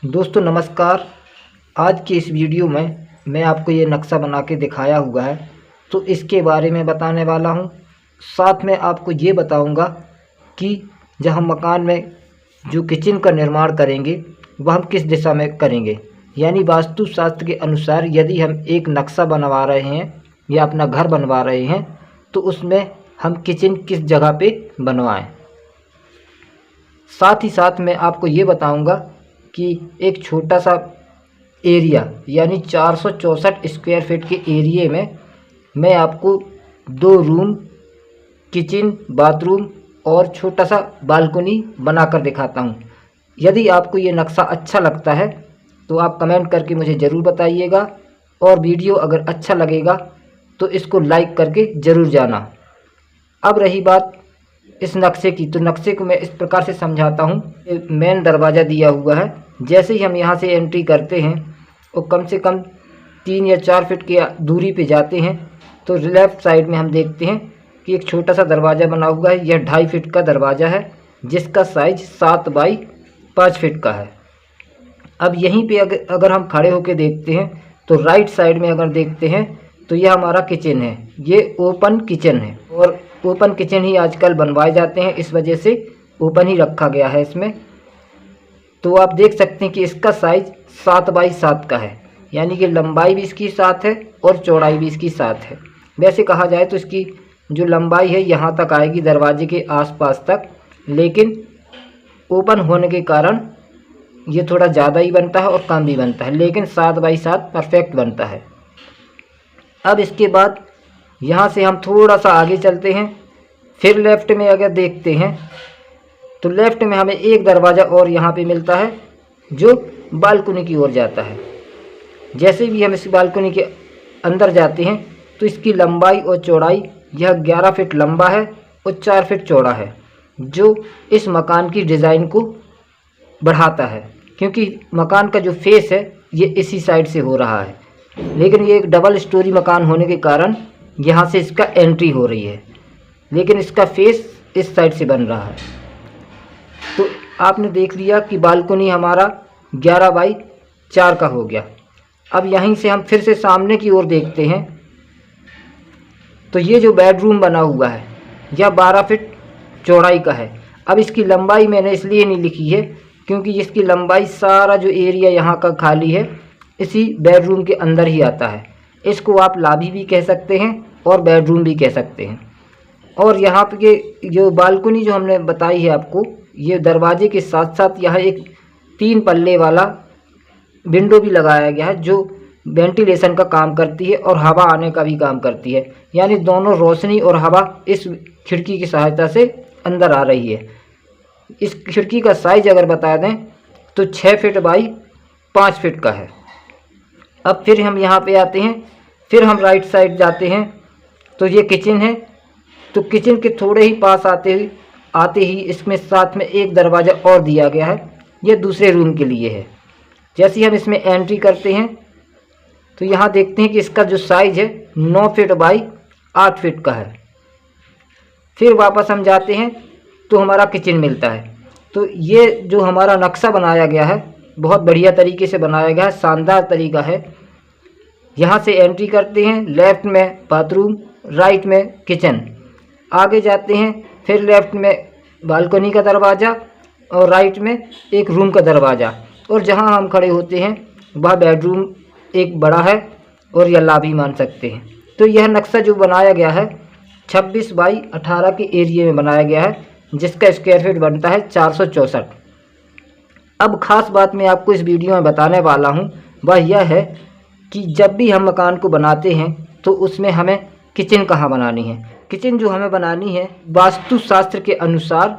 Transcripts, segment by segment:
दोस्तों नमस्कार। आज की इस वीडियो में मैं आपको ये नक्शा बना के दिखाया हुआ है, तो इसके बारे में बताने वाला हूँ। साथ में आपको ये बताऊँगा कि जब हम मकान में जो किचन का निर्माण करेंगे वह हम किस दिशा में करेंगे, यानी वास्तुशास्त्र के अनुसार यदि हम एक नक्शा बनवा रहे हैं या अपना घर बनवा रहे हैं तो उसमें हम किचन किस जगह पे बनवाएं। साथ ही साथ मैं आपको ये बताऊंगा कि एक छोटा सा एरिया यानी 464 स्क्वायर फीट के एरिए में मैं आपको 2 रूम, किचन, बाथरूम और छोटा सा बालकनी बनाकर दिखाता हूँ। यदि आपको ये नक्शा अच्छा लगता है तो आप कमेंट करके मुझे ज़रूर बताइएगा, और वीडियो अगर अच्छा लगेगा तो इसको लाइक करके ज़रूर जाना। अब रही बात इस नक्शे की, तो नक्शे को मैं इस प्रकार से समझाता हूँ। मेन दरवाज़ा दिया हुआ है, जैसे ही हम यहाँ से एंट्री करते हैं और कम से कम 3 या 4 फीट की दूरी पे जाते हैं तो लेफ़्ट साइड में हम देखते हैं कि एक छोटा सा दरवाज़ा बना हुआ है। यह 2.5 फीट का दरवाज़ा है जिसका साइज 7 बाई 5 फीट का है। अब यहीं पे अगर हम खड़े होकर देखते हैं तो राइट साइड में अगर देखते हैं तो यह हमारा किचन है। ये ओपन किचन है और ओपन किचन ही आजकल बनवाए जाते हैं, इस वजह से ओपन ही रखा गया है इसमें। तो आप देख सकते हैं कि इसका साइज 7 बाई 7 का है, यानी कि लंबाई भी इसकी 7 है और चौड़ाई भी इसकी 7 है। वैसे कहा जाए तो इसकी जो लंबाई है यहाँ तक आएगी, दरवाजे के आसपास तक, लेकिन ओपन होने के कारण ये थोड़ा ज़्यादा ही बनता है और कम भी बनता है, लेकिन 7 बाई 7 परफेक्ट बनता है। अब इसके बाद यहाँ से हम थोड़ा सा आगे चलते हैं, फिर लेफ़्ट में अगर देखते हैं तो लेफ़्ट में हमें एक दरवाज़ा और यहाँ पे मिलता है जो बालकनी की ओर जाता है। जैसे भी हम इस बालकनी के अंदर जाते हैं तो इसकी लंबाई और चौड़ाई यह 11 फीट लंबा है और 4 फीट चौड़ा है, जो इस मकान की डिज़ाइन को बढ़ाता है, क्योंकि मकान का जो फेस है ये इसी साइड से हो रहा है, लेकिन ये एक डबल स्टोरी मकान होने के कारण यहाँ से इसका एंट्री हो रही है, लेकिन इसका फेस इस साइड से बन रहा है। तो आपने देख लिया कि बालकनी हमारा 11 बाई 4 का हो गया। अब यहीं से हम फिर से सामने की ओर देखते हैं तो ये जो बेडरूम बना हुआ है यह 12 फीट चौड़ाई का है। अब इसकी लंबाई मैंने इसलिए नहीं लिखी है क्योंकि इसकी लंबाई सारा जो एरिया यहाँ का खाली है इसी बेडरूम के अंदर ही आता है। इसको आप लॉबी भी कह सकते हैं और बेडरूम भी कह सकते हैं। और यहाँ पे जो बालकनी जो हमने बताई है आपको, ये दरवाजे के साथ साथ यहाँ एक 3 पल्ले वाला विंडो भी लगाया गया है जो वेंटिलेशन का काम करती है और हवा आने का भी काम करती है, यानी दोनों रोशनी और हवा इस खिड़की की सहायता से अंदर आ रही है। इस खिड़की का साइज अगर बता दें तो 6 फीट बाई 5 फीट का है। अब फिर हम यहाँ पे आते हैं, फिर हम राइट साइड जाते हैं तो ये किचन है। तो किचन के थोड़े ही पास आते ही इसमें साथ में एक दरवाज़ा और दिया गया है, यह दूसरे रूम के लिए है। जैसे ही हम इसमें एंट्री करते हैं तो यहाँ देखते हैं कि इसका जो साइज़ है 9 फीट बाई 8 फीट का है। फिर वापस हम जाते हैं तो हमारा किचन मिलता है। तो ये जो हमारा नक्शा बनाया गया है बहुत बढ़िया तरीके से बनाया गया है, शानदार तरीका है। यहाँ से एंट्री करते हैं, लेफ़्ट में बाथरूम, राइट में किचन, आगे जाते हैं फिर लेफ़्ट में बालकनी का दरवाज़ा और राइट में एक रूम का दरवाज़ा, और जहाँ हम खड़े होते हैं वह बेडरूम एक बड़ा है और या लॉबी मान सकते हैं। तो यह नक्शा जो बनाया गया है 26 बाई 18 के एरिए में बनाया गया है, जिसका स्क्वायर फीट बनता है 464। अब ख़ास बात मैं आपको इस वीडियो में बताने वाला हूँ वह यह है कि जब भी हम मकान को बनाते हैं तो उसमें हमें किचन कहाँ बनानी है। किचन जो हमें बनानी है वास्तुशास्त्र के अनुसार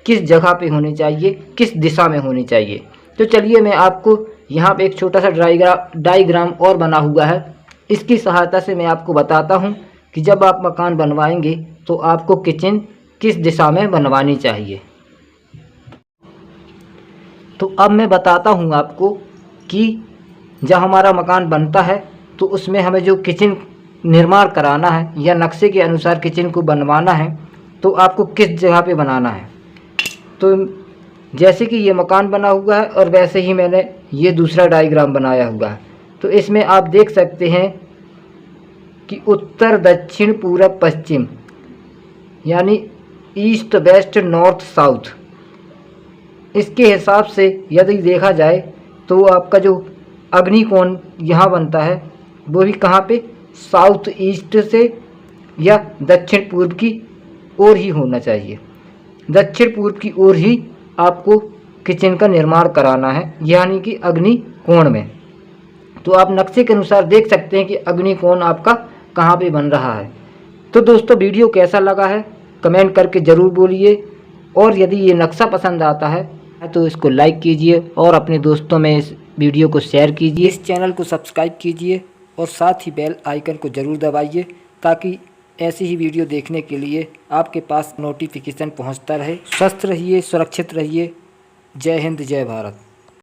किस जगह पे होनी चाहिए, किस दिशा में होनी चाहिए। तो चलिए मैं आपको यहाँ पे एक छोटा सा डायग्राम और बना हुआ है, इसकी सहायता से मैं आपको बताता हूँ कि जब आप मकान बनवाएंगे तो आपको किचन किस दिशा में बनवानी चाहिए। तो अब मैं बताता हूँ आपको कि जब हमारा मकान बनता है तो उसमें हमें जो किचन निर्माण कराना है या नक्शे के अनुसार किचन को बनवाना है तो आपको किस जगह पे बनाना है। तो जैसे कि ये मकान बना हुआ है और वैसे ही मैंने ये दूसरा डायग्राम बनाया हुआ है। तो इसमें आप देख सकते हैं कि उत्तर दक्षिण पूरब पश्चिम यानी ईस्ट वेस्ट नॉर्थ साउथ, इसके हिसाब से यदि देखा जाए तो आपका जो अग्निकोण यहाँ बनता है वो भी कहाँ पे, साउथ ईस्ट से या दक्षिण पूर्व की ओर ही होना चाहिए। दक्षिण पूर्व की ओर ही आपको किचन का निर्माण कराना है, यानी कि अग्निकोण में। तो आप नक्शे के अनुसार देख सकते हैं कि अग्निकोण आपका कहाँ पे बन रहा है। तो दोस्तों वीडियो कैसा लगा है कमेंट करके ज़रूर बोलिए, और यदि ये नक्शा पसंद आता है तो इसको लाइक कीजिए और अपने दोस्तों में इस वीडियो को शेयर कीजिए। इस चैनल को सब्सक्राइब कीजिए और साथ ही बेल आइकन को ज़रूर दबाइए ताकि ऐसी ही वीडियो देखने के लिए आपके पास नोटिफिकेशन पहुंचता रहे। स्वस्थ रहिए, सुरक्षित रहिए। जय हिंद, जय भारत।